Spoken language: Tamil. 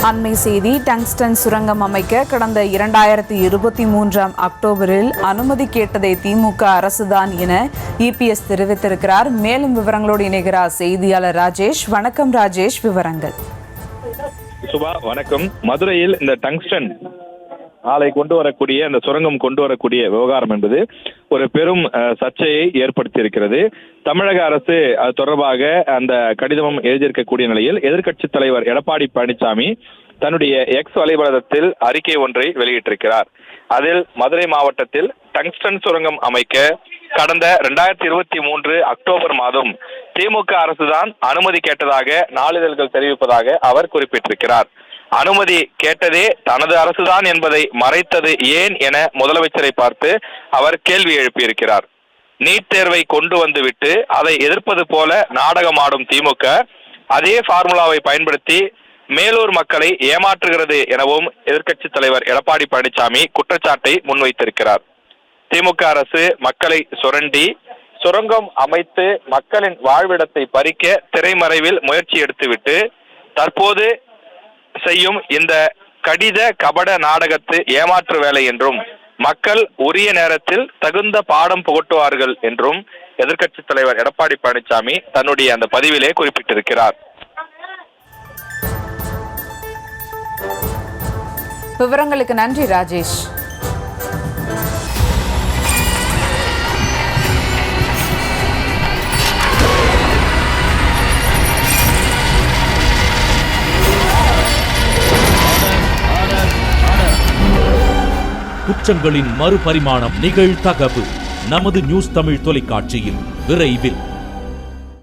அண்மை செய்தி. டங்ஸ்டன் சுரங்கம் அமைக்க கடந்த 2023 அக்டோபரில் அனுமதி கேட்டதை திமுக அரசுதான் என இபிஎஸ் தெரிவித்திருக்கிறார். மேலும் விவரங்களோடு இணைகிறார் செய்தியாளர் ராஜேஷ். வணக்கம் ராஜேஷ், விவரங்கள். சுபா வணக்கம். மதுரையில் இந்த டங்ஸ்டன் ஆலை கொண்டு வரக்கூடிய அந்த சுரங்கம் கொண்டு வரக்கூடிய விவகாரம் என்பது ஒரு பெரும் சர்ச்சையை ஏற்படுத்தி இருக்கிறது. தமிழக அரசு அது தொடர்பாக அந்த கடிதமும் எழுதியிருக்கக்கூடிய நிலையில் எதிர்க்கட்சி தலைவர் எடப்பாடி பழனிசாமி தன்னுடைய எக்ஸ் வலைதளத்தில் அறிக்கை ஒன்றை வெளியிட்டிருக்கிறார். அதில் மதுரை மாவட்டத்தில் டங்ஸ்டன் சுரங்கம் அமைக்க கடந்த 2023 அக்டோபர் மாதம் திமுக அரசுதான் அனுமதி கேட்டதாக நாளிதழ்கள் தெரிவிப்பதாக அவர் குறிப்பிட்டிருக்கிறார். அனுமதி கேட்டதே தனது அரசுதான் என்பதை மறைத்தது ஏன் என முதலமைச்சரை பார்த்து அவர் கேள்வி எழுப்பியிருக்கிறார். நீட் தேர்வை கொண்டு வந்துவிட்டு அதை எதிர்ப்பது போல நாடகமாடும் திமுக அதே பார்முலாவை பயன்படுத்தி மேலூர் மக்களை ஏமாற்றுகிறது எனவும் எதிர்க்கட்சி தலைவர் எடப்பாடி பழனிசாமி குற்றச்சாட்டை முன்வைத்திருக்கிறார். திமுக அரசு மக்களை சுரண்டி சுரங்கம் அமைத்து மக்களின் வாழ்விடத்தை பறிக்க திரைமறைவில் முயற்சி எடுத்துவிட்டு தற்போது செய்யும் இந்த கடித கபட நாடகத்து ஏமாற்று வேலை என்றும் மக்கள் உரிய நேரத்தில் தகுந்த பாடம் புகட்டுவார்கள் என்றும் எதிர்க்கட்சி தலைவர் எடப்பாடி பழனிசாமி தன்னுடைய அந்த பதிவிலே குறிப்பிட்டிருக்கிறார். விவரங்களுக்கு நன்றி ராஜேஷ். குற்றங்களின் மறுபரிமாணம் நிகழ்தகவு நமது நியூஸ் தமிழ் தொலைக்காட்சியில் விரைவில்.